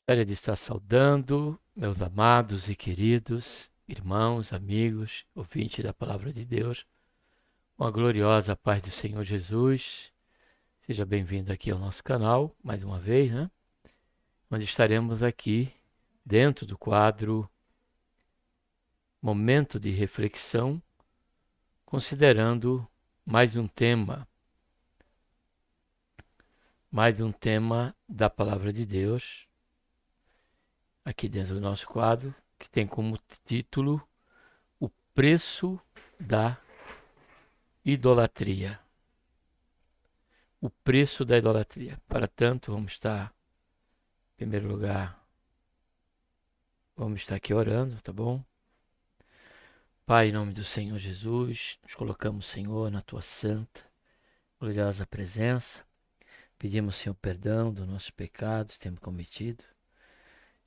Gostaria de estar saudando meus amados e queridos irmãos, amigos, ouvintes da Palavra de Deus, com a gloriosa paz do Senhor Jesus. Seja bem-vindo aqui ao nosso canal, mais uma vez, né? Nós estaremos aqui dentro do quadro Momento de Reflexão, considerando mais um tema da Palavra de Deus, aqui dentro do nosso quadro, que tem como título O Preço da Idolatria. O preço da idolatria. Para tanto, vamos estar, em primeiro lugar, vamos estar aqui orando, tá bom? Pai, em nome do Senhor Jesus, nos colocamos, Senhor, na Tua santa, gloriosa presença. Pedimos, Senhor, perdão dos nossos pecados que temos cometido.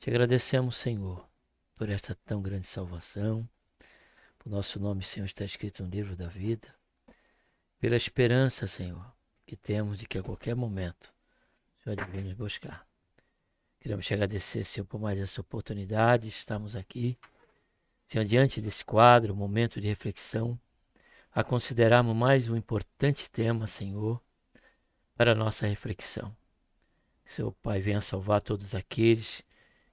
Te agradecemos, Senhor, por esta tão grande salvação. Por nosso nome, Senhor, está escrito no livro da vida. Pela esperança, Senhor, que temos de que a qualquer momento o Senhor deve nos buscar. Queremos te agradecer, Senhor, por mais essa oportunidade. Estamos aqui, Senhor, diante desse quadro, momento de reflexão, a considerarmos mais um importante tema, Senhor, para a nossa reflexão. Que Senhor Pai venha salvar todos aqueles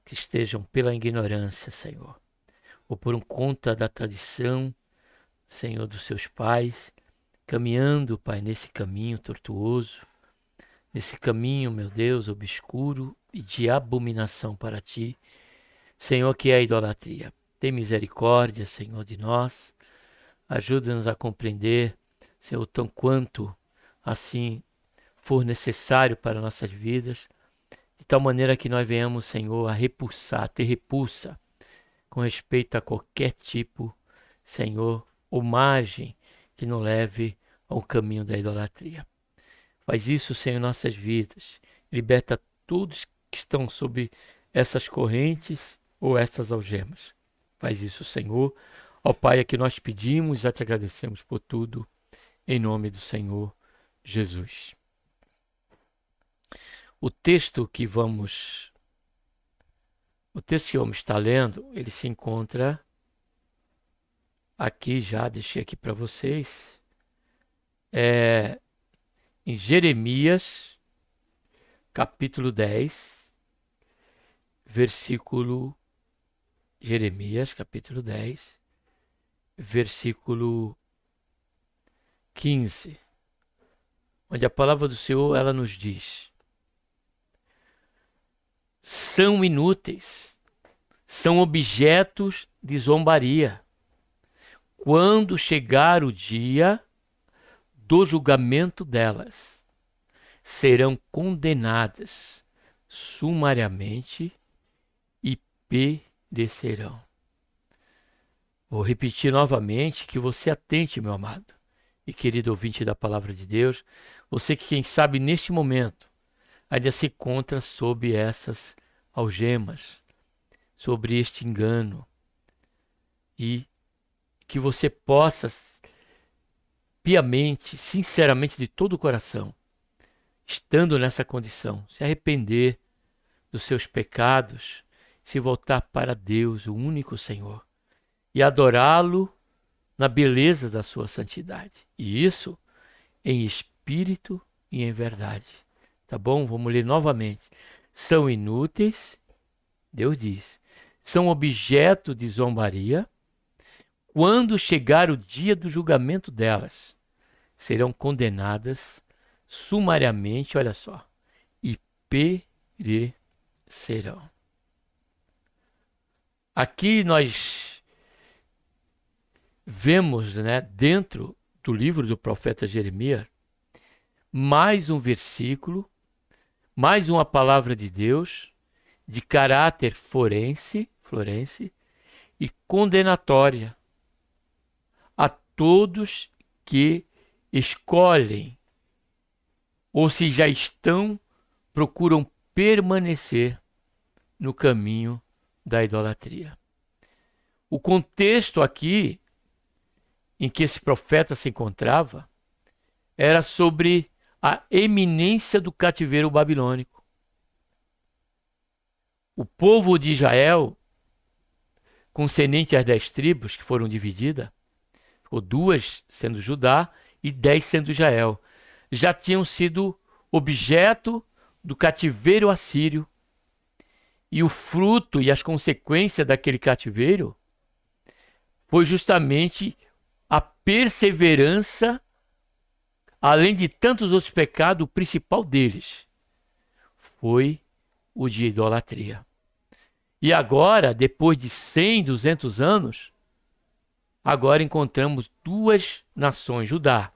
que estejam pela ignorância, Senhor, ou por conta da tradição, Senhor, dos seus pais, caminhando, Pai, nesse caminho tortuoso, nesse caminho, meu Deus, obscuro e de abominação para Ti, Senhor, que é a idolatria. Tem misericórdia, Senhor, de nós. Ajuda-nos a compreender, Senhor, tão quanto assim for necessário para nossas vidas, de tal maneira que nós venhamos, Senhor, a repulsar, ter repulsa com respeito a qualquer tipo, Senhor, ou margem que nos leve ao caminho da idolatria. Faz isso, Senhor, em nossas vidas. Liberta todos que estão sob essas correntes ou essas algemas. Faz isso, Senhor. Ó Pai, é que nós pedimos e já te agradecemos por tudo, em nome do Senhor Jesus. O texto que vamos estar lendo, ele se encontra aqui já, deixei aqui para vocês, em Jeremias, capítulo 10, Jeremias, capítulo 10, versículo 15, onde a palavra do Senhor, ela nos diz: são inúteis, são objetos de zombaria. Quando chegar o dia do julgamento delas, serão condenadas sumariamente e perecerão. Vou repetir novamente, que você atente, meu amado e querido ouvinte da palavra de Deus, você que, quem sabe, neste momento ainda se encontra sob essas algemas, sobre este engano, e que você possa piamente, sinceramente, de todo o coração, estando nessa condição, se arrepender dos seus pecados, se voltar para Deus, o único Senhor, e adorá-lo na beleza da sua santidade. E isso em espírito e em verdade. Tá bom? Vamos ler novamente. São inúteis, Deus diz, são objeto de zombaria. Quando chegar o dia do julgamento delas, serão condenadas sumariamente, olha só, e perecerão. Aqui nós vemos, né, dentro do livro do profeta Jeremias, mais um versículo, mais uma palavra de Deus de caráter forense e condenatória a todos que escolhem ou se já estão, procuram permanecer no caminho da idolatria. O contexto aqui em que esse profeta se encontrava era sobre a eminência do cativeiro babilônico. o povo de Israel, concernente às 10 tribos que foram divididas, ficou 2 sendo Judá e 10 sendo Israel, já tinham sido objeto do cativeiro assírio. E o fruto e as consequências daquele cativeiro foi justamente a perseverança, além de tantos outros pecados, o principal deles foi o de idolatria. E agora, depois de 100, 200 anos, agora encontramos 2 nações, Judá,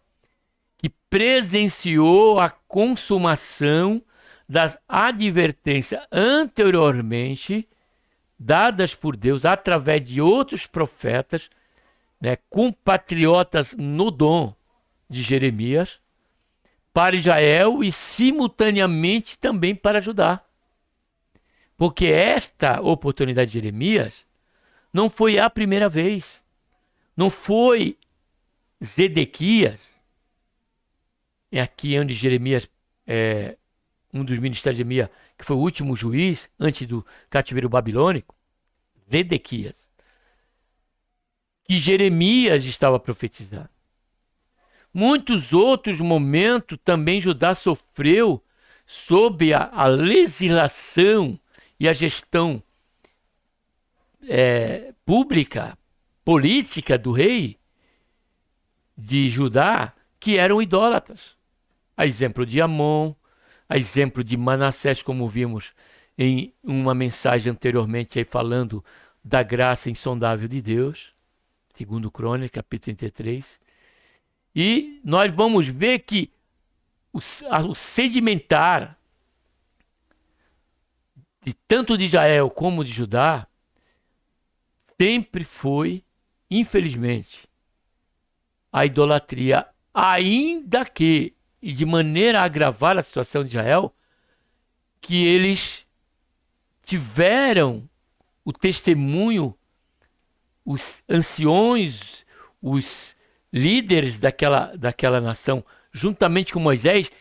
que presenciou a consumação das advertências anteriormente dadas por Deus através de outros profetas, né, compatriotas no dom de Jeremias, para Israel e simultaneamente também para Judá. Porque esta oportunidade de Jeremias não foi a primeira vez. Não foi Zedequias, é aqui onde Jeremias, um dos ministérios de Jeremias, que foi o último juiz antes do cativeiro babilônico, Zedequias, que Jeremias estava profetizando. Muitos outros momentos também Judá sofreu sob a legislação e a gestão pública, política do rei de Judá, que eram idólatras. A exemplo de Amon, a exemplo de Manassés, como vimos em uma mensagem anteriormente aí falando da graça insondável de Deus, segundo Crônicas, capítulo 33. E nós vamos ver que o sedimentar de tanto de Israel como de Judá sempre foi, infelizmente, a idolatria, ainda que, e de maneira a agravar a situação de Israel, que eles tiveram o testemunho, os anciões, os líderes daquela nação, juntamente com Moisés,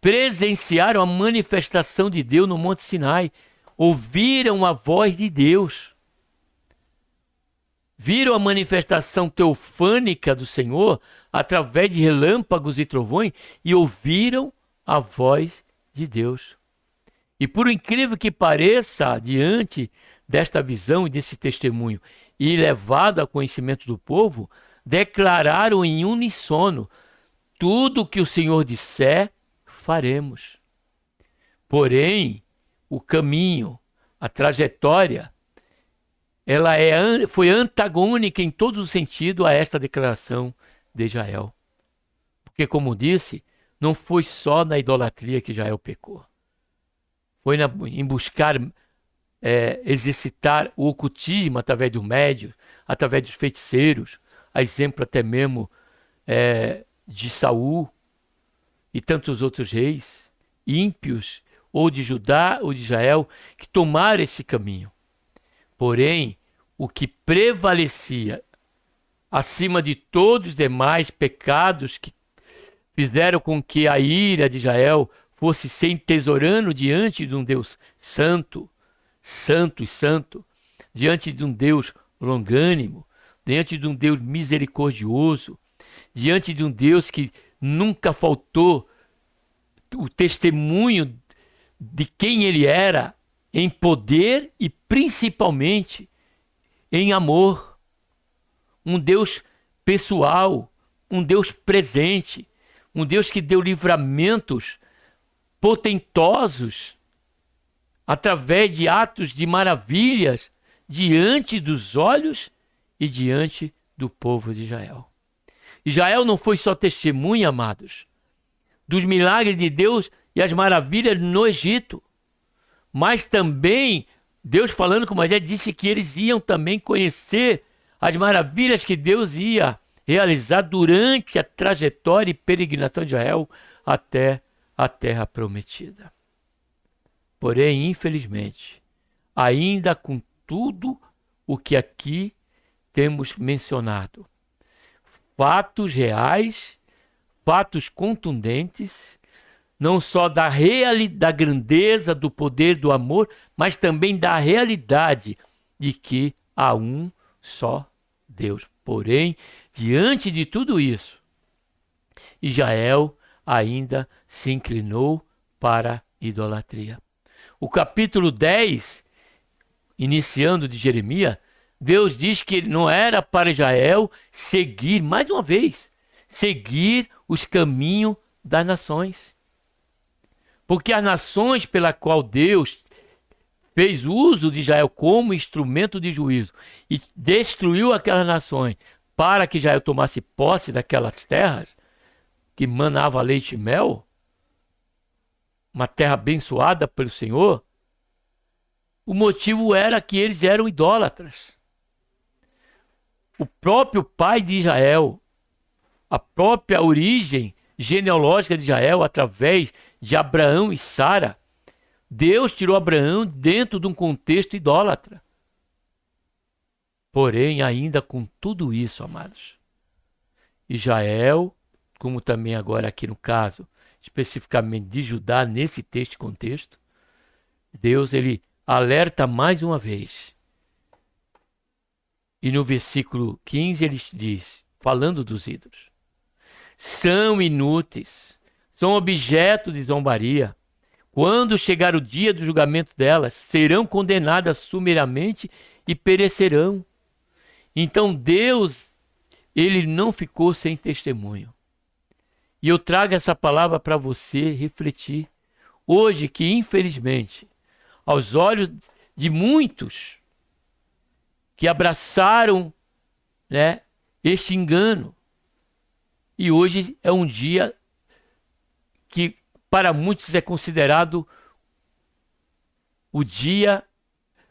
presenciaram a manifestação de Deus no Monte Sinai, ouviram a voz de Deus, viram a manifestação teofânica do Senhor através de relâmpagos e trovões e ouviram a voz de Deus. E por incrível que pareça, diante desta visão e desse testemunho e levado ao conhecimento do povo, declararam em uníssono: tudo o que o Senhor disser, faremos. Porém, o caminho, a trajetória, ela foi antagônica em todo o sentido a esta declaração de Israel. Porque, como disse, não foi só na idolatria que Israel pecou. Foi em buscar exercitar o ocultismo através do médio, através dos feiticeiros, a exemplo até mesmo de Saul e tantos outros reis, ímpios, ou de Judá ou de Israel, que tomaram esse caminho. Porém, o que prevalecia acima de todos os demais pecados que fizeram com que a ira de Israel fosse se entesourando diante de um Deus santo, santo e santo, diante de um Deus longânimo, diante de um Deus misericordioso, diante de um Deus que nunca faltou o testemunho de quem ele era em poder e principalmente em amor. Um Deus pessoal, um Deus presente, um Deus que deu livramentos potentosos através de atos de maravilhas diante dos olhos e diante do povo de Israel. Israel não foi só testemunha, amados, dos milagres de Deus e as maravilhas no Egito, mas também Deus, falando com Moisés, disse que eles iam também conhecer as maravilhas que Deus ia realizar durante a trajetória e peregrinação de Israel até a terra prometida. Porém, infelizmente, ainda com tudo o que aqui temos mencionado, fatos reais, fatos contundentes, não só da grandeza, do poder, do amor, mas também da realidade de que há um só Deus. Porém, diante de tudo isso, Israel ainda se inclinou para a idolatria. O capítulo 10, iniciando de Jeremias, Deus diz que não era para Israel seguir, mais uma vez, seguir os caminhos das nações. Porque as nações pela qual Deus fez uso de Israel como instrumento de juízo e destruiu aquelas nações para que Israel tomasse posse daquelas terras que manava leite e mel, uma terra abençoada pelo Senhor, o motivo era que eles eram idólatras. O próprio pai de Israel, a própria origem genealógica de Israel, através de Abraão e Sara, Deus tirou Abraão dentro de um contexto idólatra. Porém, ainda com tudo isso, amados, Israel, como também agora aqui no caso, especificamente de Judá, nesse texto e contexto, Deus, ele alerta mais uma vez. E no versículo 15 ele diz, falando dos ídolos, são inúteis, são objeto de zombaria. Quando chegar o dia do julgamento delas, serão condenadas sumariamente e perecerão. Então Deus, ele não ficou sem testemunho. E eu trago essa palavra para você refletir. Hoje que, infelizmente, aos olhos de muitos que abraçaram, né, este engano, e hoje é um dia que para muitos é considerado o dia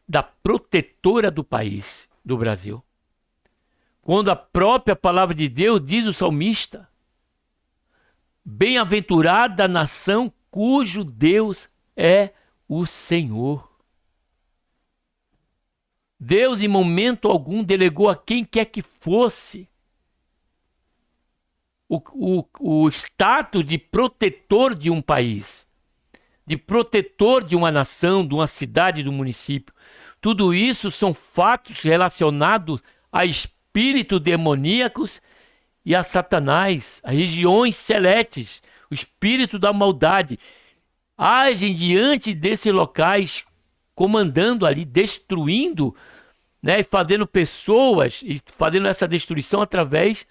da protetora do país, do Brasil. Quando a própria palavra de Deus diz o salmista, bem-aventurada a nação cujo Deus é o Senhor. Deus em momento algum delegou a quem quer que fosse o status de protetor de um país, de protetor de uma nação, de uma cidade, de um município. Tudo isso são fatos relacionados a espíritos demoníacos e a Satanás, a regiões celestes, o espírito da maldade. Agem diante desses locais, comandando ali, destruindo, né, fazendo pessoas, e fazendo essa destruição através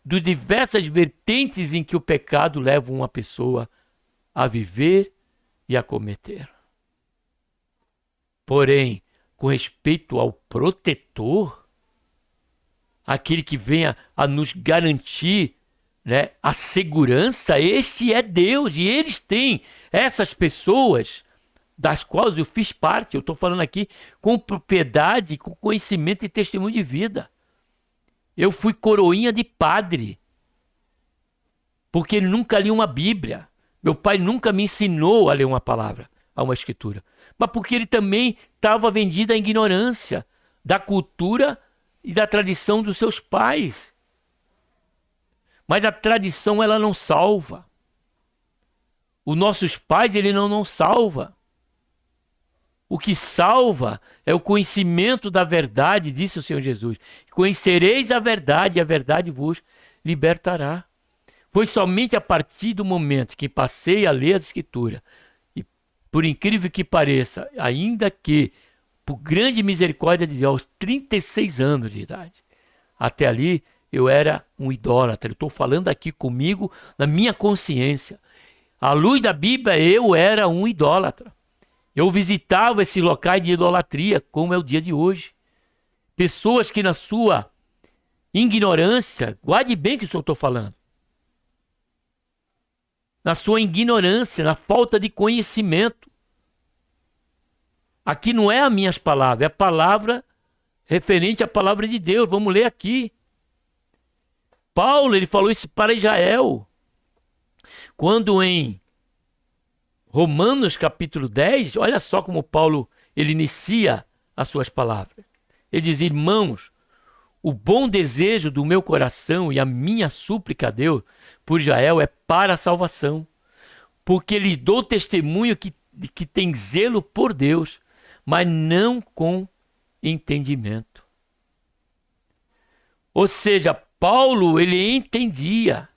de diversas vertentes em que o pecado leva uma pessoa a viver e a cometer. Porém, com respeito ao protetor, aquele que venha a nos garantir, né, a segurança, este é Deus, e eles têm essas pessoas das quais eu fiz parte, eu estou falando aqui com propriedade, com conhecimento e testemunho de vida. Eu fui coroinha de padre, porque ele nunca li uma Bíblia. Meu pai nunca me ensinou a ler uma palavra, a uma escritura. Mas porque ele também estava vendido à ignorância da cultura e da tradição dos seus pais. Mas a tradição, ela não salva. Os nossos pais, ele não salva. O que salva é o conhecimento da verdade, disse o Senhor Jesus. Conhecereis a verdade vos libertará. Foi somente a partir do momento que passei a ler as Escrituras, e por incrível que pareça, ainda que, por grande misericórdia de Deus, aos 36 anos de idade, até ali eu era um idólatra. Eu estou falando aqui comigo, na minha consciência. À luz da Bíblia, eu era um idólatra. Eu visitava esses locais de idolatria, como é o dia de hoje. Pessoas que na sua ignorância, guarde bem o que eu estou falando, na sua ignorância, na falta de conhecimento. Aqui não é as minhas palavras, é a palavra referente à palavra de Deus. Vamos ler aqui. Paulo, ele falou isso para Israel, quando em Romanos capítulo 10, olha só como Paulo, ele inicia as suas palavras. Ele diz: irmãos, o bom desejo do meu coração e a minha súplica a Deus por Israel é para a salvação. porque lhes dou testemunho que tem zelo por Deus, mas não com entendimento. Ou seja, Paulo, ele entendia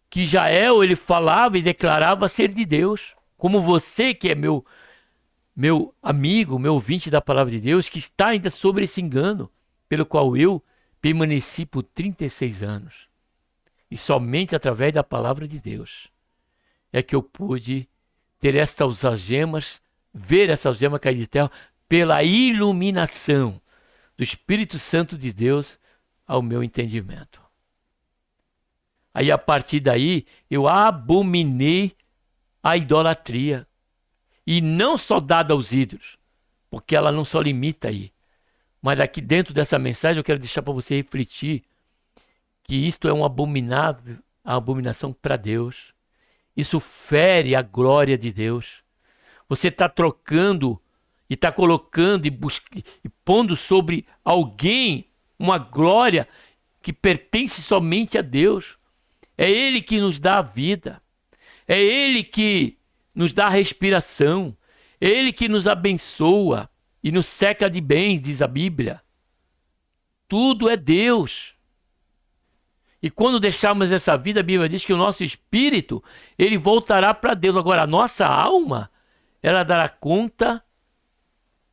que Jael, ele falava e declarava ser de Deus. Como você, que é meu amigo, meu ouvinte da palavra de Deus, que está ainda sobre esse engano, pelo qual eu permaneci por 36 anos. E somente através da palavra de Deus é que eu pude ter estas algemas, ver essa algema cair de terra, pela iluminação do Espírito Santo de Deus ao meu entendimento. Aí a partir daí eu abominei a idolatria. E não só dada aos ídolos, porque ela não só limita aí. Mas aqui dentro dessa mensagem eu quero deixar para você refletir que isto é uma abominação para Deus. Isso fere a glória de Deus. Você está trocando e está colocando e pondo sobre alguém uma glória que pertence somente a Deus. É Ele que nos dá a vida. É Ele que nos dá a respiração. É Ele que nos abençoa e nos cerca de bens, diz a Bíblia. Tudo é Deus. E quando deixarmos essa vida, a Bíblia diz que o nosso espírito, ele voltará para Deus. Agora, a nossa alma, ela dará conta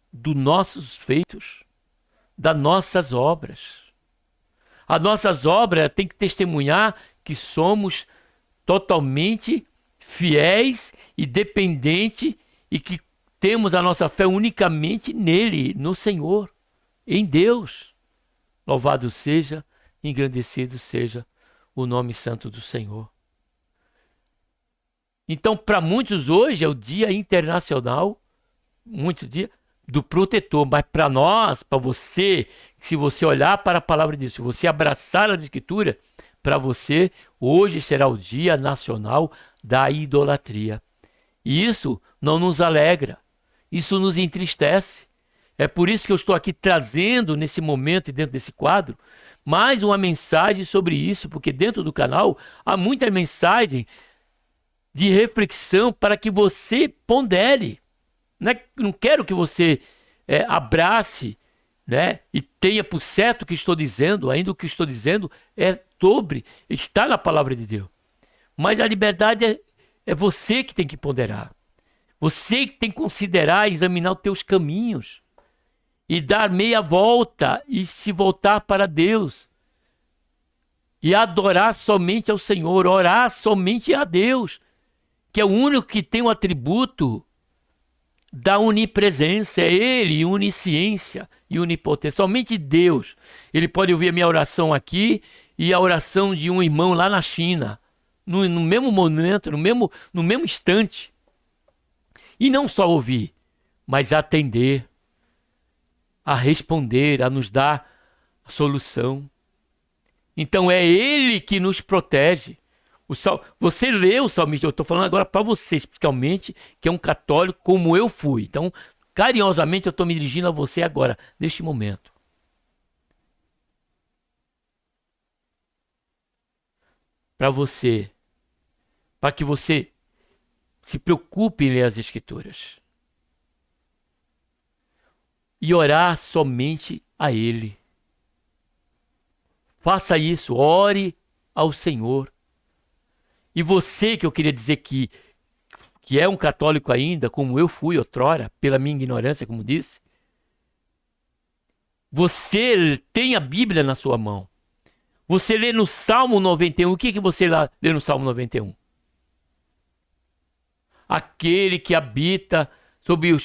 dos nossos feitos, das nossas obras. As nossas obras têm que testemunhar que somos totalmente fiéis e dependentes e que temos a nossa fé unicamente nele, no Senhor, em Deus. Louvado seja, engrandecido seja o nome santo do Senhor. Então, para muitos hoje é o Dia Internacional, muito dia, do protetor, mas para nós, para você, se você olhar para a palavra de Deus, se você abraçar as Escrituras, para você, hoje será o Dia Nacional da Idolatria. E isso não nos alegra, isso nos entristece. É por isso que eu estou aqui trazendo nesse momento e dentro desse quadro mais uma mensagem sobre isso, porque dentro do canal há muita mensagem de reflexão para que você pondere. Não quero que você abrace, né, e tenha por certo o que estou dizendo, ainda o que estou dizendo está na palavra de Deus. Mas a liberdade é você que tem que ponderar. Você que tem que considerar e examinar os teus caminhos. E dar meia volta e se voltar para Deus. E adorar somente ao Senhor, orar somente a Deus, que é o único que tem o atributo da onipresença, é Ele, onisciência e onipotência, somente Deus. Ele pode ouvir a minha oração aqui e a oração de um irmão lá na China, no mesmo momento, no mesmo instante. E não só ouvir, mas atender, a responder, a nos dar a solução. Então é Ele que nos protege. Você lê o salmista, eu estou falando agora para você, especialmente, que é um católico como eu fui. Então, carinhosamente, eu estou me dirigindo a você agora, neste momento. Para você, para que você se preocupe em ler as Escrituras. E orar somente a Ele. Faça isso, ore ao Senhor. E você, que eu queria dizer que é um católico ainda, como eu fui outrora, pela minha ignorância, como disse, você tem a Bíblia na sua mão. Você lê no Salmo 91, o que você lê no Salmo 91? Aquele que habita sob o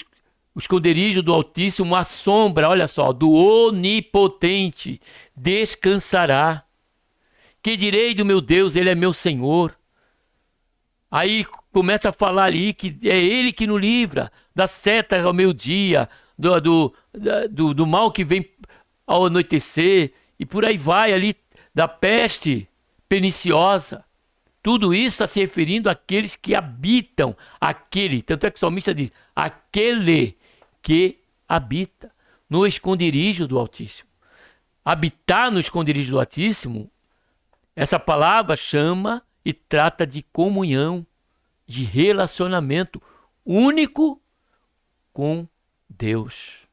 esconderijo do Altíssimo, a sombra, olha só, do Onipotente, descansará. Que direi do meu Deus, Ele é meu Senhor. Aí começa a falar ali que é Ele que nos livra das setas ao meio-dia, do mal que vem ao anoitecer, e por aí vai ali, da peste perniciosa. Tudo isso está se referindo àqueles que habitam, tanto é que o salmista diz, aquele que habita no esconderijo do Altíssimo. Habitar no esconderijo do Altíssimo, essa palavra chama e trata de comunhão, de relacionamento único com Deus.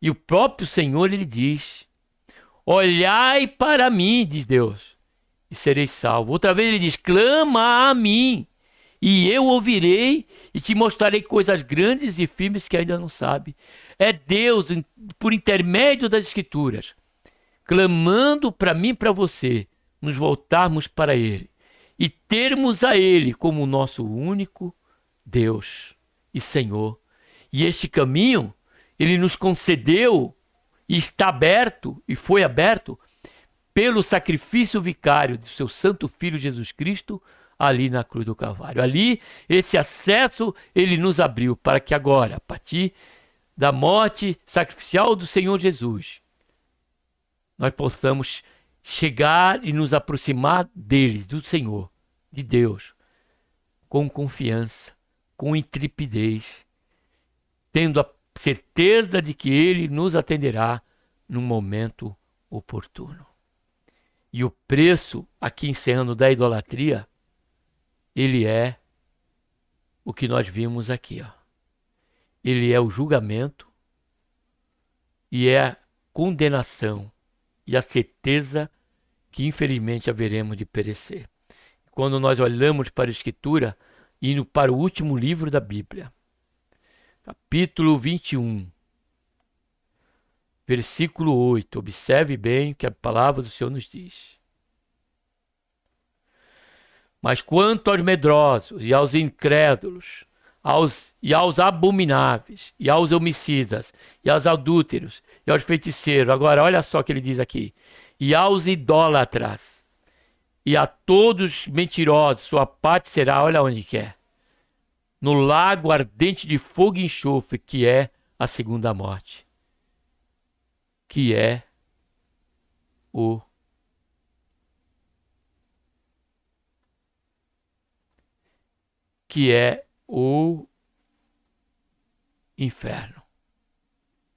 E o próprio Senhor, ele diz: olhai para mim, diz Deus, e sereis salvos. Outra vez ele diz: clama a mim, e eu ouvirei e te mostrarei coisas grandes e firmes que ainda não sabe. É Deus, por intermédio das Escrituras, clamando para mim e para você, nos voltarmos para Ele e termos a Ele como o nosso único Deus e Senhor. E este caminho, Ele nos concedeu e está aberto, e foi aberto, pelo sacrifício vicário de seu Santo Filho Jesus Cristo, ali na cruz do Calvário. Ali, esse acesso Ele nos abriu para que agora, a partir da morte sacrificial do Senhor Jesus, nós possamos chegar e nos aproximar dele, do Senhor, de Deus, com confiança, com intrepidez, tendo a certeza de que Ele nos atenderá no momento oportuno. E o preço, aqui encerrando, da idolatria, ele é o que nós vimos aqui, ó. Ele é o julgamento e é a condenação e a certeza que infelizmente haveremos de perecer. Quando nós olhamos para a Escritura, indo para o último livro da Bíblia, capítulo 21, versículo 8, observe bem o que a palavra do Senhor nos diz. Mas quanto aos medrosos e aos incrédulos, aos abomináveis, e aos homicidas, e aos adúlteros, e aos feiticeiros. Agora, olha só o que ele diz aqui. E aos idólatras, e a todos mentirosos, sua parte será, olha onde que é, no lago ardente de fogo e enxofre, que é a segunda morte, que é o inferno.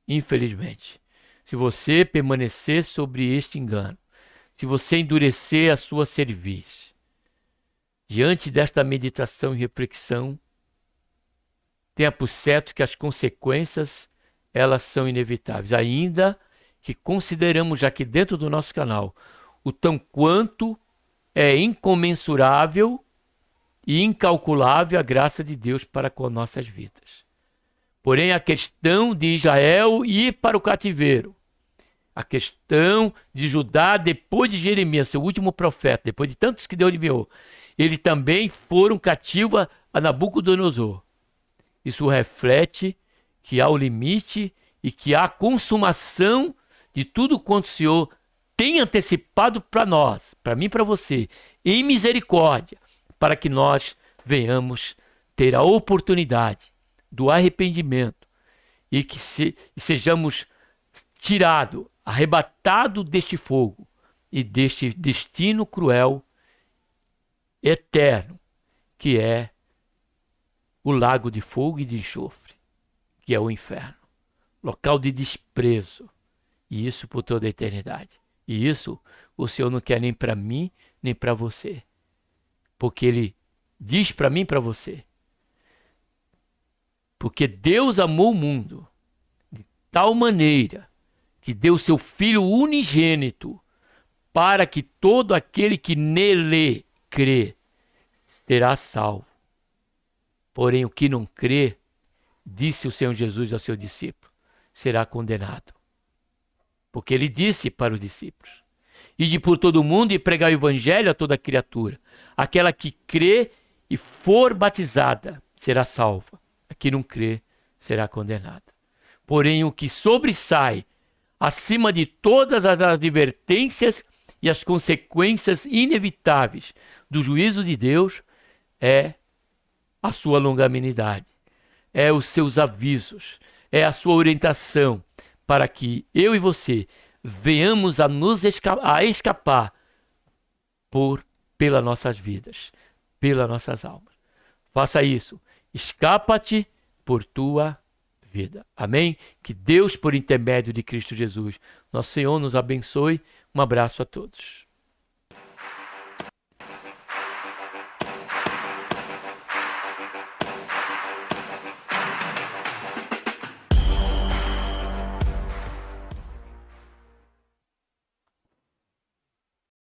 Infelizmente, se você permanecer sobre este engano, se você endurecer a sua cerviz, diante desta meditação e reflexão, tenha por certo que as consequências, elas são inevitáveis, ainda que consideramos aqui dentro do nosso canal o tão quanto é incomensurável e incalculável a graça de Deus para com nossas vidas. Porém, a questão de Israel ir para o cativeiro, a questão de Judá depois de Jeremias, seu último profeta, depois de tantos que Deus enviou, eles também foram cativos a Nabucodonosor. Isso reflete que há o limite e que há a consumação de tudo quanto o Senhor tem antecipado para nós, para mim e para você, em misericórdia, para que nós venhamos ter a oportunidade do arrependimento e que sejamos tirados, arrebatados deste fogo e deste destino cruel, eterno, que é o lago de fogo e de enxofre, que é o inferno, local de desprezo, e isso por toda a eternidade. E isso o Senhor não quer nem para mim, nem para você, porque Ele diz para mim e para você, porque Deus amou o mundo de tal maneira que deu seu Filho unigênito para que todo aquele que nele crê será salvo. Porém, o que não crê, disse o Senhor Jesus ao seu discípulo, será condenado. Porque ele disse para os discípulos: ide por todo o mundo e pregar o evangelho a toda criatura. Aquela que crê e for batizada será salva. A que não crê será condenada. Porém, o que sobressai acima de todas as advertências e as consequências inevitáveis do juízo de Deus é a sua longanimidade, é os seus avisos, é a sua orientação para que eu e você venhamos a nos escapar pelas nossas vidas, pelas nossas almas. Faça isso. Escapa-te por tua vida. Amém? Que Deus, por intermédio de Cristo Jesus, nosso Senhor, nos abençoe. Um abraço a todos.